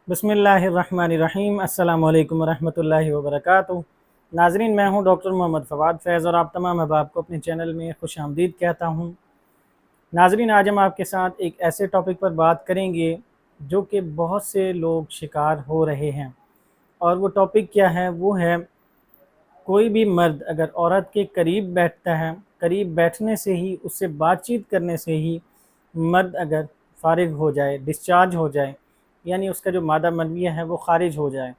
बिस्मिल्लाहिर्रहमानिर्रहीम। अस्सलामु अलैकुम वरहमतुल्लाहि वबरकातुहू। नाज़रीन, मैं हूं डॉक्टर मोहम्मद फ़वाद फैज़ और आप तमाम अहबाब को अपने चैनल में खुश आमदीद कहता हूं। नाज़रीन, आज हम आपके साथ एक ऐसे टॉपिक पर बात करेंगे जो कि बहुत से लोग शिकार हो रहे हैं, और वो टॉपिक क्या है? वो है कोई भी मर्द अगर औरत के करीब बैठता है, करीब बैठने से ही, उससे बातचीत करने से ही मर्द अगर फारिग हो जाए, डिस्चार्ज हो जाए, यानी उसका जो मादा मनविया है वो खारिज हो जाए,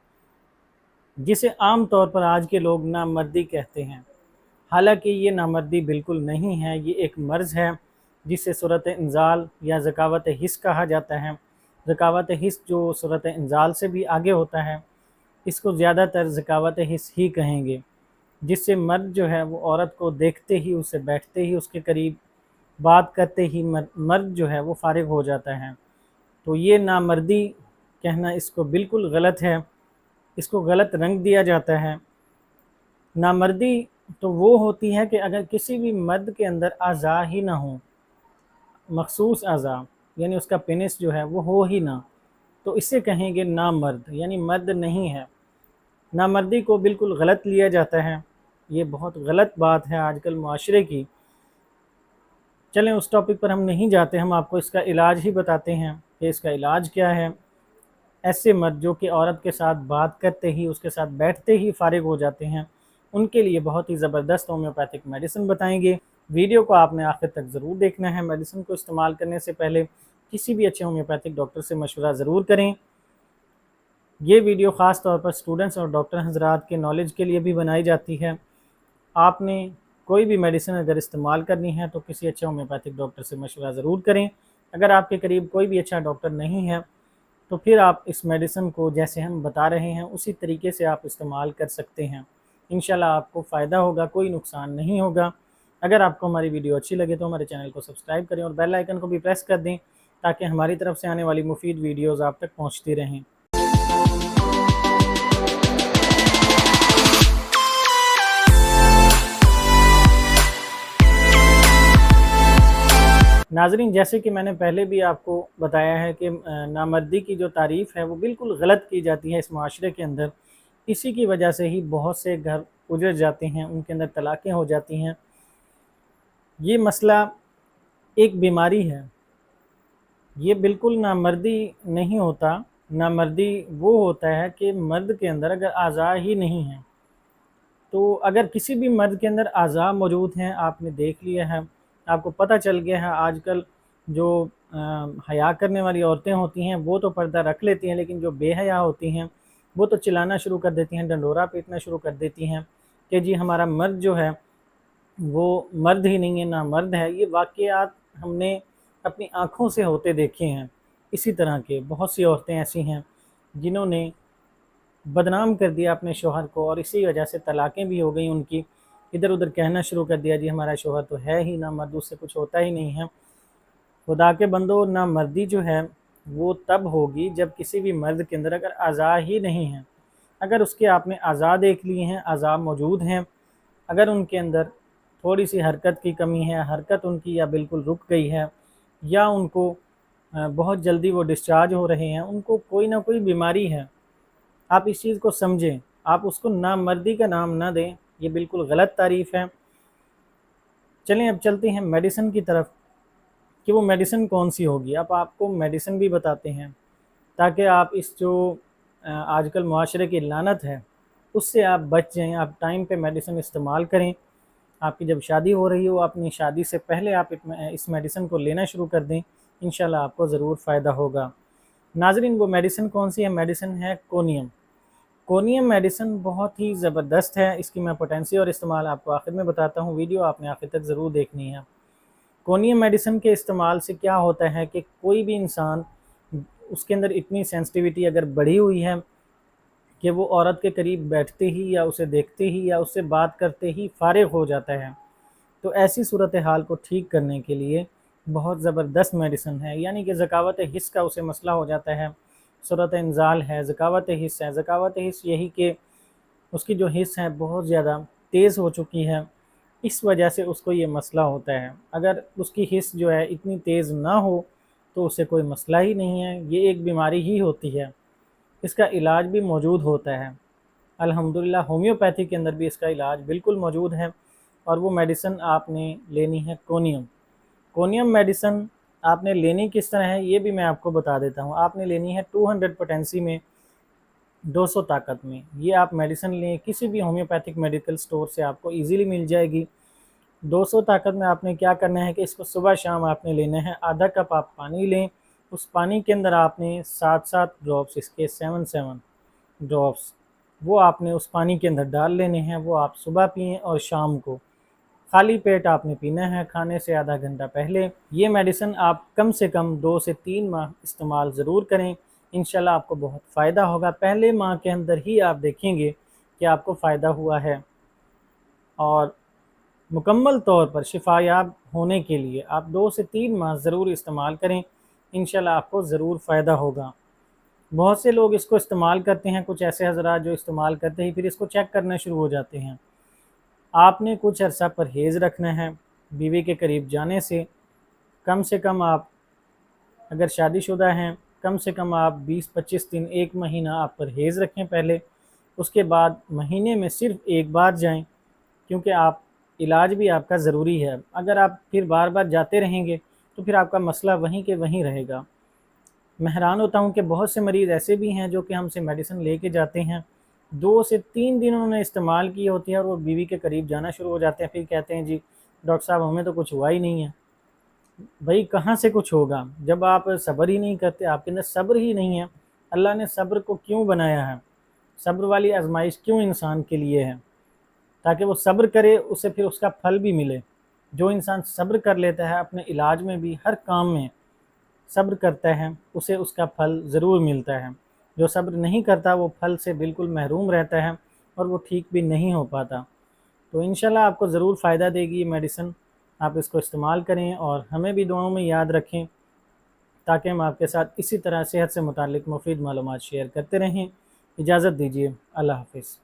जिसे आम तौर पर आज के लोग नामर्दी कहते हैं। हालांकि ये नामर्दी बिल्कुल नहीं है, ये एक मर्ज़ है जिसे सूरत इंजाल या ज़कावत हिस कहा जाता है। ज़कावत हिस जो सूरत इंजाल से भी आगे होता है, इसको ज़्यादातर ज़कावत हिस ही कहेंगे, जिससे मर्द जो है वो औरत को देखते ही, उससे बैठते ही, उसके करीब बात करते ही मर्द जो है वो फारिग हो जाता है। तो ये नामर्दी कहना, इसको बिल्कुल गलत है, इसको गलत रंग दिया जाता है। नामर्दी तो वो होती है कि अगर किसी भी मर्द के अंदर आज़ा ही ना हो, मखसूस आज़ा, यानी उसका पेनिस जो है वो हो ही ना, तो इसे कहेंगे नामर्द, यानी मर्द नहीं है। नामर्दी को बिल्कुल गलत लिया जाता है, ये बहुत गलत बात है आजकल माशरे की। चलें, उस टॉपिक पर हम नहीं जाते, हम आपको इसका इलाज ही बताते हैं कि इसका इलाज क्या है। ऐसे मर्द जो कि औरत के साथ बात करते ही, उसके साथ बैठते ही फारिग हो जाते हैं, उनके लिए बहुत ही ज़बरदस्त होम्योपैथिक मेडिसिन बताएंगे। वीडियो को आपने आखिर तक ज़रूर देखना है। मेडिसिन को इस्तेमाल करने से पहले किसी भी अच्छे होम्योपैथिक डॉक्टर से मशवरा ज़रूर करें। ये वीडियो ख़ास तौर पर स्टूडेंट्स और डॉक्टर हज़रात के नॉलेज के लिए भी बनाई जाती है। आपने कोई भी मेडिसिन अगर इस्तेमाल करनी है तो किसी अच्छे होम्योपैथिक डॉक्टर से मशवरा ज़रूर करें। अगर आपके करीब कोई भी अच्छा डॉक्टर नहीं है तो फिर आप इस मेडिसिन को जैसे हम बता रहे हैं उसी तरीके से आप इस्तेमाल कर सकते हैं। इंशाल्लाह आपको फ़ायदा होगा, कोई नुकसान नहीं होगा। अगर आपको हमारी वीडियो अच्छी लगे तो हमारे चैनल को सब्सक्राइब करें और बेल आइकन को भी प्रेस कर दें, ताकि हमारी तरफ से आने वाली मुफीद वीडियोज़ आप तक पहुँचती रहें। नाज़रीन, जैसे कि मैंने पहले भी आपको बताया है कि नामर्दी की जो तारीफ़ है वो बिल्कुल गलत की जाती है इस माशरे के अंदर। इसी की वजह से ही बहुत से घर उजड़ जाते हैं, उनके अंदर तलाक़ें हो जाती हैं। ये मसला एक बीमारी है, ये बिल्कुल नामर्दी नहीं होता। नामर्दी वो होता है कि मर्द के अंदर अगर आज़ा ही नहीं है, तो अगर किसी भी मर्द के अंदर आज़ा मौजूद हैं, आपने देख लिया है, आपको पता चल गया है, आजकल जो हया करने वाली औरतें होती हैं वो तो पर्दा रख लेती हैं, लेकिन जो बेहया होती हैं वो तो चिल्लाना शुरू कर देती हैं, डंडोरा पीटना शुरू कर देती हैं कि जी हमारा मर्द जो है वो मर्द ही नहीं है, ना मर्द है। ये वाक़यात हमने अपनी आँखों से होते देखे हैं। इसी तरह के बहुत सी औरतें ऐसी हैं जिन्होंने बदनाम कर दिया अपने शौहर को, और इसी वजह से तलाक़ें भी हो गई उनकी। इधर उधर कहना शुरू कर दिया, जी हमारा शौहर तो है ही ना मर्द, उससे कुछ होता ही नहीं है। खुदा के बंदो, ना मर्दी जो है वो तब होगी जब किसी भी मर्द के अंदर अगर आज़ा ही नहीं है। अगर उसके आपने आज़ा देख लिए हैं, आज़ा मौजूद हैं, अगर उनके अंदर थोड़ी सी हरकत की कमी है, हरकत उनकी या बिल्कुल रुक गई है, या उनको बहुत जल्दी वो डिस्चार्ज हो रहे हैं, उनको कोई ना कोई बीमारी है, आप इस चीज़ को समझें। आप उसको नामर्दी का नाम ना दें, ये बिल्कुल गलत तारीफ़ है। चलें, अब चलते हैं मेडिसिन की तरफ कि वो मेडिसिन कौन सी होगी। अब आपको मेडिसिन भी बताते हैं ताकि आप इस जो आजकल मुआशरे की लानत है उससे आप बच जाएँ। आप टाइम पे मेडिसिन इस्तेमाल करें। आपकी जब शादी हो रही हो, अपनी शादी से पहले आप इस मेडिसिन को लेना शुरू कर दें, इंशाल्लाह आपको ज़रूर फ़ायदा होगा। नाज़रीन, वो मेडिसिन कौन सी है? मेडिसिन है कोनियम। कोनियम मेडिसिन बहुत ही ज़बरदस्त है। इसकी मैं पोटेंसी और इस्तेमाल आपको आखिर में बताता हूँ, वीडियो आपने आखिर तक ज़रूर देखनी है। कोनियम मेडिसिन के इस्तेमाल से क्या होता है कि कोई भी इंसान, उसके अंदर इतनी सेंसिटिविटी अगर बढ़ी हुई है कि वो औरत के करीब बैठते ही या उसे देखते ही या उससे बात करते ही फारिग हो जाता है, तो ऐसी सूरत हाल को ठीक करने के लिए बहुत ज़बरदस्त मेडिसिन है। यानी कि ज़कावत हिस्स का उसे मसला हो जाता है, सूरत इंजाल है, ज़कावत हिस्स है। ज़कावत हिस्स यही कि उसकी जो हिस्स है बहुत ज़्यादा तेज़ हो चुकी है, इस वजह से उसको ये मसला होता है। अगर उसकी हिस्स जो है इतनी तेज़ ना हो तो उसे कोई मसला ही नहीं है, ये एक बीमारी ही होती है। اس کا علاج بھی موجود ہوتا ہے۔ الحمدللہ ہومیوپیتھی کے اندر بھی اس کا علاج بالکل موجود ہے، اور وہ میڈیسن آپ نے لینی ہے کونیم۔ کونیم میڈیسن آپ نے لینی کس طرح ہے یہ بھی میں آپ کو بتا دیتا ہوں۔ آپ نے لینی ہے 200 پوٹینسی میں، 200 طاقت میں۔ یہ آپ میڈیسن لیں، کسی بھی ہومیوپیتھک میڈیکل سٹور سے آپ کو ایزیلی مل جائے گی۔ 200 طاقت میں آپ نے کیا کرنا ہے کہ اس کو صبح شام آپ نے لینا ہے۔ آدھا کپ آپ پانی لیں، اس پانی کے اندر آپ نے 7 ڈراپس، اس کے 7 ڈراپس وہ آپ نے اس پانی کے اندر ڈال لینے ہیں۔ وہ آپ صبح پئیں اور شام کو خالی پیٹ آپ نے پینا ہے، کھانے سے آدھا گھنٹہ پہلے۔ یہ میڈیسن آپ کم سے کم 2 سے 3 ماہ استعمال ضرور کریں، انشاءاللہ آپ کو بہت فائدہ ہوگا۔ پہلے ماہ کے اندر ہی آپ دیکھیں گے کہ آپ کو فائدہ ہوا ہے، اور مکمل طور پر شفا یاب ہونے کے لیے آپ 2 سے 3 ماہ ضرور استعمال کریں، انشاءاللہ آپ کو ضرور فائدہ ہوگا۔ بہت سے لوگ اس کو استعمال کرتے ہیں، کچھ ایسے حضرات جو استعمال کرتے ہیں پھر اس کو چیک کرنا شروع ہو جاتے ہیں۔ آپ نے کچھ عرصہ پرہیز رکھنا ہے بیوی کے قریب جانے سے کم آپ اگر شادی شدہ ہیں کم سے کم آپ 20-25 دن، 1 مہینہ آپ پرہیز رکھیں پہلے، اس کے بعد مہینے میں صرف 1 بار جائیں، کیونکہ آپ علاج بھی آپ کا ضروری ہے۔ اگر آپ پھر بار بار جاتے رہیں گے تو پھر آپ کا مسئلہ وہیں کے وہیں رہے گا۔ میں حیران ہوتا ہوں کہ بہت سے مریض ایسے بھی ہیں جو کہ ہم سے میڈیسن لے کے جاتے ہیں، 2 سے 3 دن انہوں نے استعمال کی ہوتی ہے اور وہ بیوی کے قریب جانا شروع ہو جاتے ہیں، پھر کہتے ہیں جی ڈاکٹر صاحب ہمیں تو کچھ ہوا ہی نہیں ہے۔ بھائی کہاں سے کچھ ہوگا جب آپ صبر ہی نہیں کرتے، آپ کے اندر صبر ہی نہیں ہے۔ اللہ نے صبر کو کیوں بنایا ہے؟ صبر والی آزمائش کیوں انسان کے لیے ہے؟ تاکہ وہ صبر کرے، اسے پھر اس کا پھل بھی ملے۔ جو انسان صبر کر لیتا ہے اپنے علاج میں بھی، ہر کام میں صبر کرتا ہے، اسے اس کا پھل ضرور ملتا ہے۔ جو صبر نہیں کرتا وہ پھل سے بالکل محروم رہتا ہے اور وہ ٹھیک بھی نہیں ہو پاتا۔ تو انشاءاللہ آپ کو ضرور فائدہ دے گی یہ میڈیسن، آپ اس کو استعمال کریں اور ہمیں بھی دعاؤں میں یاد رکھیں، تاکہ ہم آپ کے ساتھ اسی طرح صحت سے متعلق مفید معلومات شیئر کرتے رہیں۔ اجازت دیجیے، اللہ حافظ۔